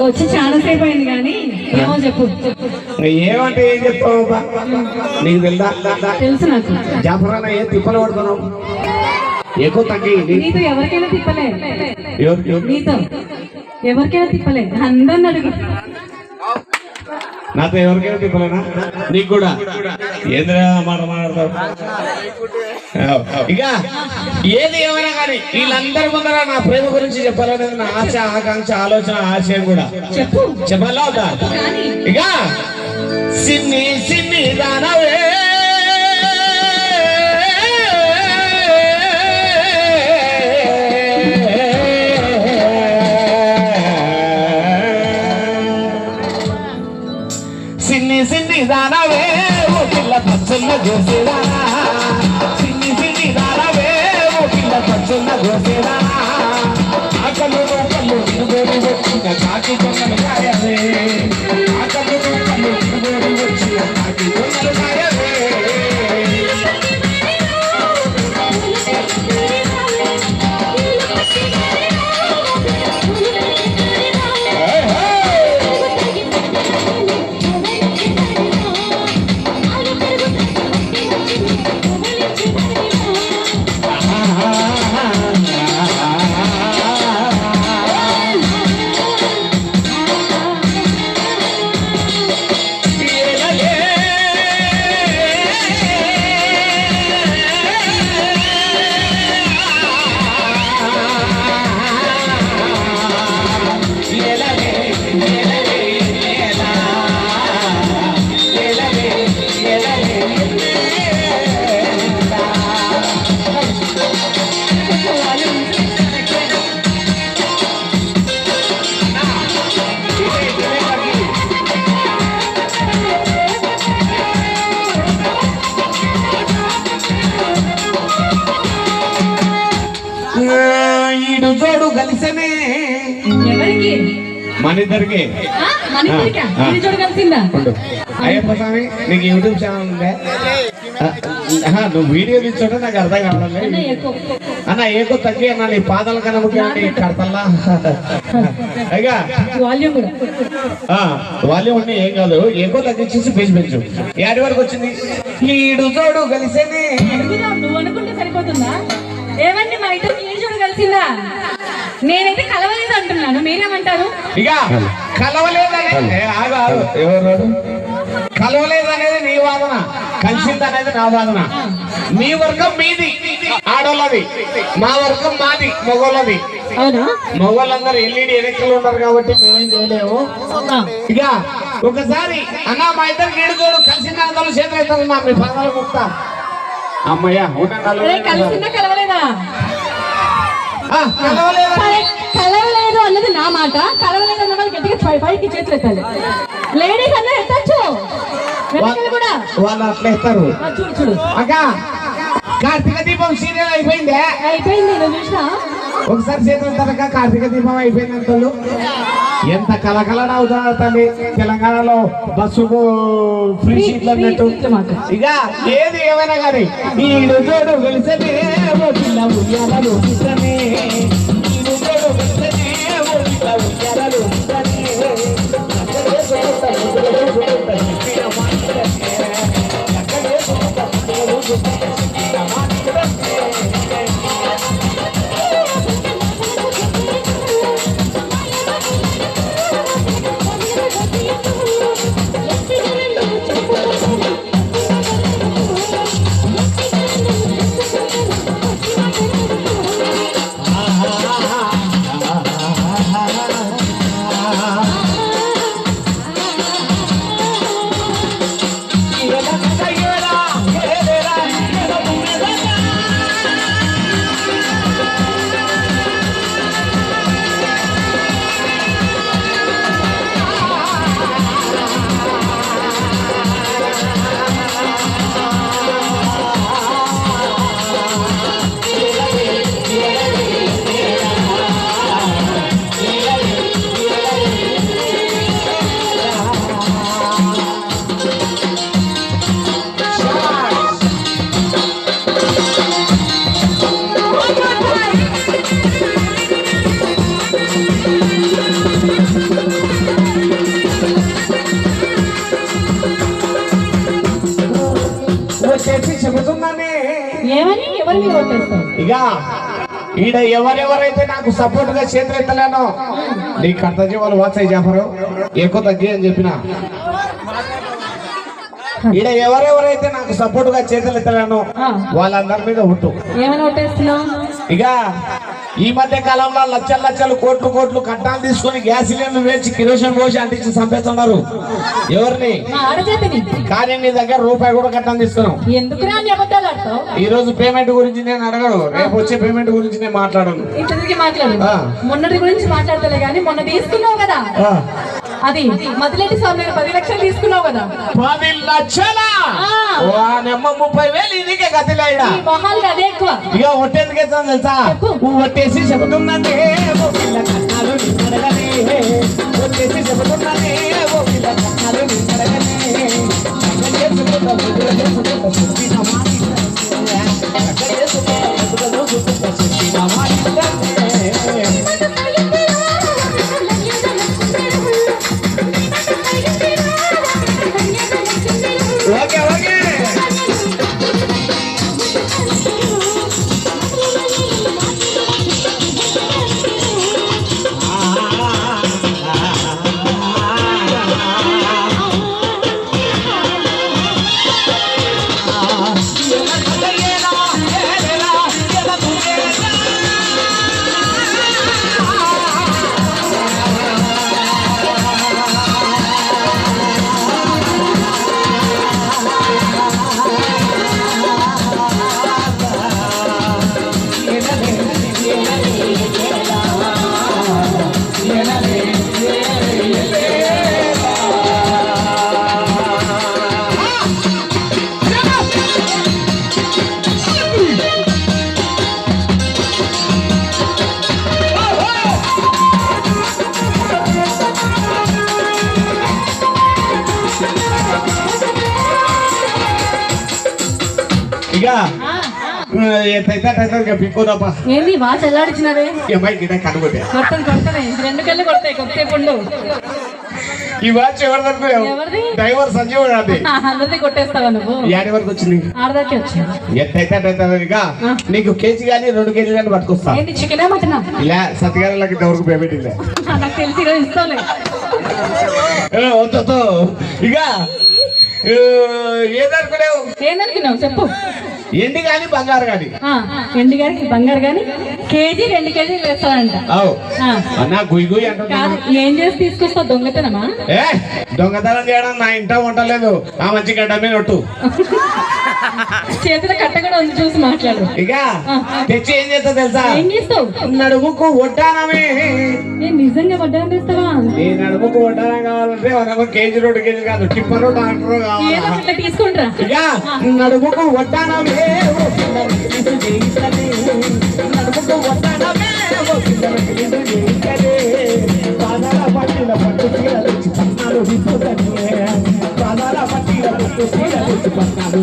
వచ్చి చాలా సేపు అయింది కానీ ఏమో చెప్పు. ఏమంటే ఏం చెప్తావు? నీకు తెలుసు నాకు. జాఫరానా ఏ తిప్పలు పడుతున్నావు? ఎక్కువ తగ్గి నీతో ఎవరికైనా తిప్పలే, నీతో ఎవరికైనా తిప్పలే, అందరిని అడుగు. నాతో ఎవరికైనా తిప్పలేనా? నీకు కూడా ఏంద్రా మాట మాట్లాడతావు? ఇక ఏది ఏమైనా కానీ వీళ్ళందరి ముందర నా ప్రేమ గురించి చెప్పాలనేది నా ఆశ, ఆకాంక్ష, ఆలోచన, ఆశయం కూడా. చెప్పు. చెప్పాలా అవుతా? ఇక సిన్ని సిన్ని దానవే సిన్ని సిన్ని దానవే ఓ పిల్ల పచ్చళ్ళ గోసేదానా, సిన్ని సిన్ని దానవే ఓ పిల్ల పచ్చళ్ళ గోసేదానా, ఆకలు కళ్ళు తిరుగోడి వచ్చిన కాకి కొన్నలు కాయవే, ఆకలు కళ్ళు తిరుగోడి వచ్చిన కాకి కొన్నలు కాయవే. ఈడు జోడు కలిసనే మన ఇద్దరికి. అయ్యప్ప స్వామి నీకు యూట్యూబ్ ఛానల్ ఉందే? నువ్వు వీడియో తీసుకోవడం నాకు అర్థం కావాలి అన్న. ఏకో తగ్గి అన్న, నీ పాదాల కన్నా ముఖ్యమంటే కడతల్లా. అయ్యా వాల్యూమ్ ఉన్నాయి, ఏం కాదు. ఏకో తగ్గించేసి పేజ్ పెంచు. ఏడు వరకు వచ్చింది? ఈడు జోడు కలిసేది. నువ్వు అనుకుంటే సరిపోతుందా? ఏమండి మా ఇద్దరు ఈ జోడు కలిసిందా? నేనైతే కలవలేదు అంటున్నాను, మీరేమంటారు? ఇక కలవలేదనేది ఎవరు కలవలేదనేది నీ వాదన, కలిసింది అనేది నా వాదన. మీ వర్గం మీది ఆడోళ్ళది, మా వర్గం మాది మగోళ్ళది. మగోళ్ళందరూ ఎల్ఈడి ఎన్నికలు ఉన్నారు కాబట్టి మేమేం చేయలేము. ఇక ఒకసారి అన్న మా ఇద్దరు నీడు చూడు కలిసింది, అందరూ చేతులు అవుతుందన్నా మీ పదాలు ముక్తా. అమ్మయ్యా కలిసిందా కలవలేదా? కలవలేదు అన్నది నా మాట. కలవలేదు అన్న వాళ్ళు గట్టిగా పైకి చేతులు ఎత్తాలి. లేడీస్ అన్న ఎత్తచ్చు కూడా, వాళ్ళు అట్లా ఎత్తారు. చూడు చూడు అక్క, కార్తీక దీపం సీరియల్ అయిపోయిందే? అయిపోయింది. నేను చూసినా ఒకసారి చేతులు తరక కార్తీక దీపం అయిపోయింది అంటూ ఎంత కలకలడ అవుతున్నా తల్లి. తెలంగాణలో బస్సుకు ఫ్రీ సీట్లు అన్నట్టు. ఇక ఏది ఏమైనా కానీ ఈ రోజు వెలిసనే పిల్ల ఉయ్యాలలో పిల్లనే, ఈ రోజు వెలిసనే పిల్ల ఉయ్యాలలో పిల్లనే. ఎవరి మీద కొట్టేస్తావు? ఇక ఈడ ఎవరెవరైతే నాకు సపోర్ట్ గా చేతులు ఎత్తలేనో నీ కర్తజీవాలు వాచాయి జాఫరు ఎక్కువ తగ్గి అని చెప్పిన. ఈడ ఎవరెవరైతే నాకు సపోర్ట్ గా చేతులు ఎత్తలేనో వాళ్ళందరి మీద ఉంటు. ఏమైనా కొట్టేస్తున్నావు? ఇక ఈ మధ్య కాలంలో లక్షల లక్షలు కోట్లు కోట్లు కట్టాలు తీసుకొని గ్యాస్ సిలిండర్ వేసి కిరోసిన్ పోసి అంటించి చంపేస్తున్నారు. ఎవరిని? ఆడజాతిని. కానీ నీ దగ్గర రూపాయి కూడా కట్టాలు తీసుకున్నావు. ఎందుకు రాని అబద్ధాలు ఆడతావు? ఈ రోజు పేమెంట్ గురించి నేను అడగను, రేపు వచ్చే పేమెంట్ గురించి నేను మాట్లాడను. ఇంటికి మాట్లాడు. మొన్నటి గురించి మాట్లాడతలే కానీ మొన్న తీసుకున్నావు కదా, అది మదిలేటి స్వామి 10 లక్షలు తీసుకున్నావు కదా. 10 లక్షలా? 30,000 ఇదికే గతిలేడా మొహాలు అదే ఎక్కువ. ఇక ఒట్టేందుకు ఎత్తాను తెలుసా? ఒట్టేసి చెబుతున్నానే ఓ పిల్ల కన్నాలు నిన్నడగనే, ఒట్టేసి చెబుతున్నానే ఓ పిల్ల కన్నాలు నిన్నడగనే. ఓకే ఓకే ఏంది బాగా చెల్లాడిచ్చినవే? కనుగొట్టే కొడతాయి 2 కళ్ళు కొడతాయి కొద్దిసేపు ఉండు. ఈ వాచ్ ఎవరిదనుకో? ఎవరిది? డ్రైవర్ సంజీవ్ అది. అందరిది కొట్టేస్తావా నువ్వు? యాడి వరకు వచ్చింది? ఆడదాకే వచ్చింది. ఎట్టయితే నీకు కేజీ కానీ 2 కేజీలు కానీ పట్టుకొస్తా. ఏంటి చికెనే మటనా? ఇలా సత్యగారులకి ఇంతవరకు పేమెంట్ ఇలా నాకు తెలిసి ఈరోజు ఇస్తావులే. వద్దు ఇక ఏదనుకునేవు? ఏందనుకున్నావు చెప్పు. ఎండి గాని బంగారు గాని? ఎండి గారికి బంగారు గాని కేజీ 2 కేజీలు వేస్తాడంట. అన్నా గుయ్ గుయ్ అంటున్నా. ఏం చేసి తీసుకొస్తావు? దొంగతనమా? దొంగతనం చేయడం నా ఇంట ఉండలేదు. ఆ మంచి గడ్డ మీద ఒట్టు చేతుల కట్ట కూడా ఉంది, చూసి మాట్లాడు. ఇక తెచ్చి ఏం చేస్తా తెలుసా? ఏం చేస్తావు? నడుముకు వడ్డానమే. నేను నిజంగా వడ్డానం వేస్తావా? నీ నడుముకు వడ్డానం కావాలంటే 1 కేజీ 2 కేజీ కాదు, టిప్పరు డాక్టరు కావాలి. తీసుకుంటా. ఇక నడుముకు వడ్డానమే నడుముకు వడ్డానమే పాదాల పట్టిల పట్టు చీరలు పట్నాలు పాదాల పట్టిల పట్టు చీరలు పట్నాలు